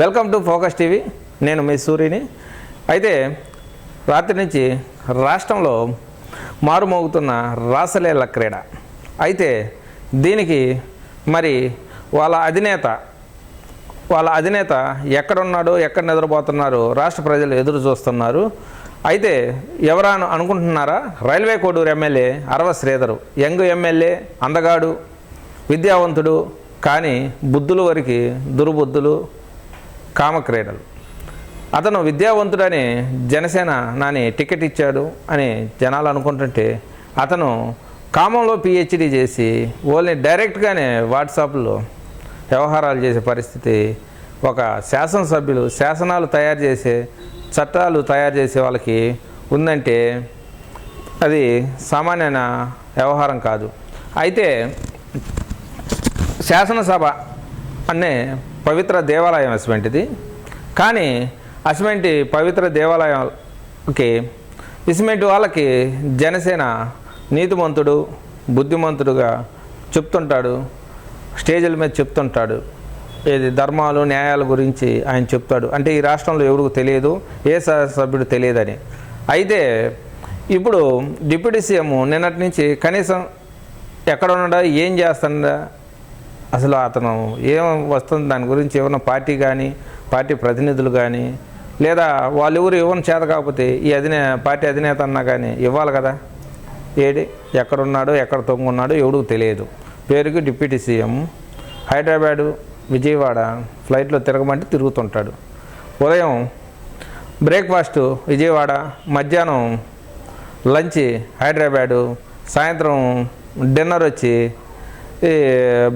Welcome to focus TV. నేను మీ సూర్యని. అయితే రాత్రి నుంచి రాష్ట్రంలో మారుమోగుతున్న రాసలీల క్రీడ. అయితే దీనికి మరి వాళ్ళ అధినేత ఎక్కడున్నాడో ఎక్కడ నిద్రపోతున్నారో రాష్ట్ర ప్రజలు ఎదురు చూస్తున్నారు. అయితే ఎవరా అనుకుంటున్నారా? రైల్వే కోడూరు ఎమ్మెల్యే అరవ శ్రీధరు, యంగ్ ఎమ్మెల్యే, అందగాడు, విద్యావంతుడు, కానీ బుద్ధుల వరకు దుర్బుద్ధులు, కామక్రీడలు. అతను విద్యావంతుడని జనసేన నాని టికెట్ ఇచ్చాడు అని జనాలు అనుకుంటుంటే అతను కామంలో పిహెచ్డి చేసి ఓన్లీ డైరెక్ట్గానే వాట్సాప్లో వ్యవహారాలు చేసే పరిస్థితి. ఒక శాసనసభ్యులు శాసనాలు తయారు చేసే, చట్టాలు తయారు చేసే వాళ్ళకి ఉందంటే అది సామాన్యమైన వ్యవహారం కాదు. అయితే శాసనసభ అనే పవిత్ర దేవాలయం అటువంటిది. కానీ అటువంటి పవిత్ర దేవాలయంకి ఇటువంటి వాళ్ళకి జనసేన నీతిమంతుడు, బుద్ధిమంతుడుగా చెప్తుంటాడు, స్టేజీల మీద చెప్తుంటాడు. ఏది ధర్మాలు న్యాయాల గురించి ఆయన చెప్తాడు. అంటే ఈ రాష్ట్రంలో ఎవరికి తెలియదు, ఏ సభ్యుడు తెలియదని. అయితే ఇప్పుడు డిప్యూటీ సీఎం నిన్నటి నుంచి కనీసం ఎక్కడ ఉన్నాడా, ఏం చేస్తాడా, అసలు అతను ఏం వస్తుంది దాని గురించి ఏమన్నా పార్టీ కానీ పార్టీ ప్రతినిధులు కానీ లేదా వాళ్ళు ఎవరు ఇవ్వని చేత కాకపోతే ఈ పార్టీ అధినేత అన్నా కానీ ఇవ్వాలి కదా. ఎక్కడున్నాడో ఎక్కడ తొంగున్నాడో ఎవడికి తెలియదు. పేరుకి డిప్యూటీ సీఎం. హైదరాబాదు, విజయవాడ ఫ్లైట్లో తిరగమంటే తిరుగుతుంటాడు. ఉదయం బ్రేక్ఫాస్ట్ విజయవాడ, మధ్యాహ్నం లంచ్ హైదరాబాదు, సాయంత్రం డిన్నర్ వచ్చి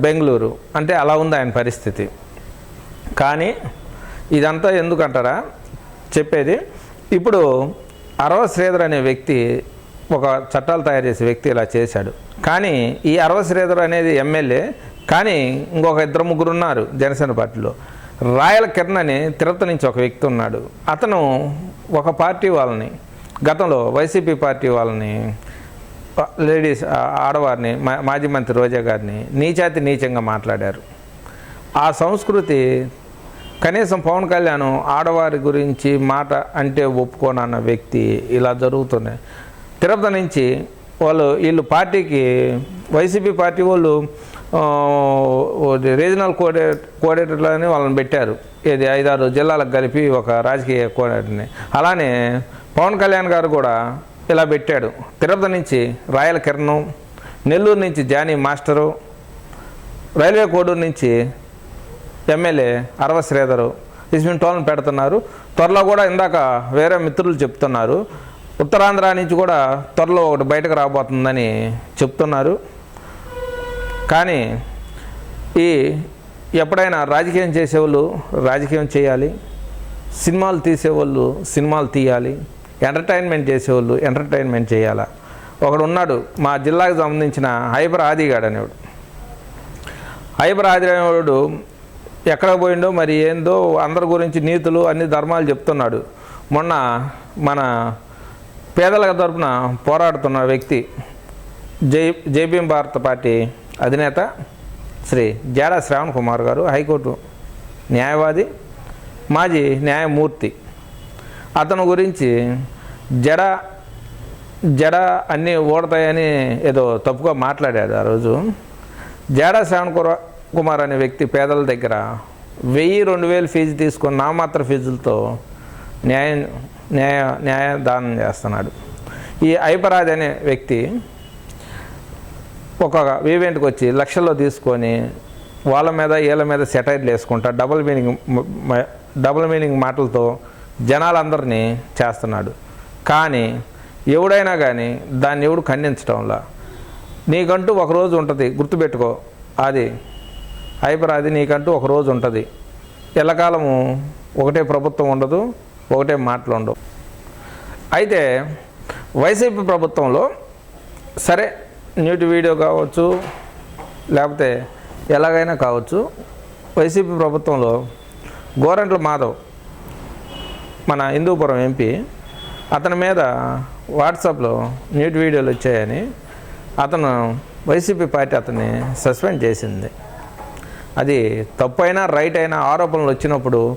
బెంగళూరు. అంటే అలా ఉంది ఆయన పరిస్థితి. కానీ ఇదంతా ఎందుకంటారా చెప్పేది? ఇప్పుడు అరవ శ్రీధర్ అనే వ్యక్తి, ఒక చట్టాలు తయారు చేసే వ్యక్తి ఇలా చేశాడు. కానీ ఈ అరవ శ్రీధర్ అనేది ఎమ్మెల్యే. కానీ ఇంకొక 2-3 ఉన్నారు జనసేన పార్టీలో. రాయల కిరణ్ అని తిరుపతి నుంచి ఒక వ్యక్తి ఉన్నాడు. అతను ఒక పార్టీ వాళ్ళని, గతంలో వైసీపీ పార్టీ వాళ్ళని, లేడీస్ ఆడవారిని, మాజీ మంత్రి రోజా గారిని నీచాతి నీచంగా మాట్లాడారు. ఆ సంస్కృతి కనీసం పవన్ కళ్యాణ్ ఆడవారి గురించి మాట అంటే ఒప్పుకోనన్న వ్యక్తి ఇలా జరుగుతున్నాయి. తిరుపతి నుంచి వీళ్ళు పార్టీకి, వైసీపీ పార్టీ వాళ్ళు రీజనల్ కోఆర్డినేటర్లు అని వాళ్ళని పెట్టారు. 5-6 జిల్లాలకు కలిపి ఒక రాజకీయ కోఆర్డినేటర్ని. అలానే పవన్ కళ్యాణ్ గారు కూడా ఇలా పెట్టాడు. తిరుపతి నుంచి రాయల కిరణ్, నెల్లూరు నుంచి జానీ మాస్టరు, రైల్వే కోడూరు నుంచి ఎమ్మెల్యే అరవ శ్రీధరు, ఇటువంటి వాళ్ళని పెడుతున్నారు. త్వరలో కూడా ఇందాక వేరే మిత్రులు చెప్తున్నారు, ఉత్తరాంధ్ర నుంచి కూడా త్వరలో ఒకటి బయటకు రాబోతుందని చెప్తున్నారు. కానీ ఎప్పుడైనా రాజకీయం చేసేవాళ్ళు రాజకీయం చేయాలి, సినిమాలు తీసేవాళ్ళు సినిమాలు తీయాలి, ఎంటర్టైన్మెంట్ చేసేవాళ్ళు ఎంటర్టైన్మెంట్ చేయాలా. ఒకడు ఉన్నాడు మా జిల్లాకు సంబంధించిన హైబర్ ఆదిగాడు అనేవాడు. హైబర్ ఆది అనేవాడు ఎక్కడ పోయిండో మరి ఏందో అందరి గురించి నీతులు అన్ని ధర్మాలు చెప్తున్నాడు. మొన్న మన పేదల తరపున పోరాడుతున్న వ్యక్తి జైభీం భారత పార్టీ అధినేత శ్రీ జాడా శ్రావణ్ కుమార్ గారు, హైకోర్టు న్యాయవాది, మాజీ న్యాయమూర్తి. అతను గురించి జడ అన్నీ ఓడతాయని ఏదో తప్పుగా మాట్లాడాడు ఆ రోజు. జాడా శ్రావణ్ కుమార్ అనే వ్యక్తి పేదల దగ్గర 1000-2000 ఫీజు తీసుకొని నామాత్ర ఫీజులతో న్యాయదానం చేస్తున్నాడు. ఈ ఐపరాజ్ అనే వ్యక్తి ఒక ఈవెంట్కి వచ్చి లక్షల్లో తీసుకొని వాళ్ళ మీద వీళ్ళ మీద సెటైర్లు వేసుకుంటా డబుల్ మీనింగ్ మాటలతో జనాలందరినీ చేస్తున్నాడు. కానీ ఎవడైనా కానీ దాన్ని ఎవడు ఖండించడంలా. నీకంటూ ఒకరోజు ఉంటుంది, గుర్తుపెట్టుకో. అది హైపరాది, నీకంటూ ఒకరోజు ఉంటుంది. ఎల్లకాలము ఒకటే ప్రభుత్వం ఉండదు, ఒకటే మాటలు ఉండవు. అయితే వైసీపీ ప్రభుత్వంలో సరే న్యూటి వీడియో కావచ్చు, లేకపోతే ఎలాగైనా కావచ్చు, వైసీపీ ప్రభుత్వంలో గోరంట్ల మాధవ్ మన హిందూపురం ఎంపీ, అతని మీద వాట్సాప్లో న్యూట్ వీడియోలు వచ్చాయని అతను వైసీపీ పార్టీ అతన్ని సస్పెండ్ చేసింది. అది తప్పు అయినా రైట్ అయినా ఆరోపణలు వచ్చినప్పుడు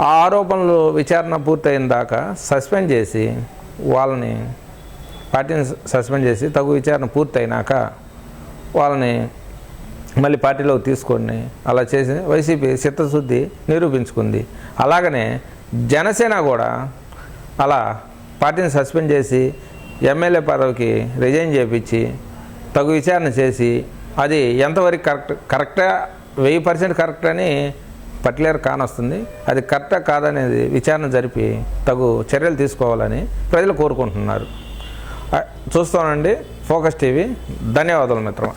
ఆ ఆరోపణలు విచారణ పూర్తయిన దాకా సస్పెండ్ చేసి వాళ్ళని పార్టీని సస్పెండ్ చేసి తగు విచారణ పూర్తయినాక వాళ్ళని మళ్ళీ పార్టీలోకి తీసుకొని అలా చేసి వైసీపీ చిత్తశుద్ధి నిరూపించుకుంది. అలాగనే జనసేన కూడా అలా పార్టీని సస్పెండ్ చేసి ఎమ్మెల్యే పదవికి రిజైన్ చేయించి తగు విచారణ చేసి అది ఎంతవరకు కరెక్టా 1000% కరెక్ట్ అని పర్టికులర్ కానొస్తుంది. అది కరెక్టా కాదనేది విచారణ జరిపి తగు చర్యలు తీసుకోవాలని ప్రజలు కోరుకుంటున్నారు. చూస్తానండి ఫోకస్ టీవీ. ధన్యవాదాలు మిత్రమా.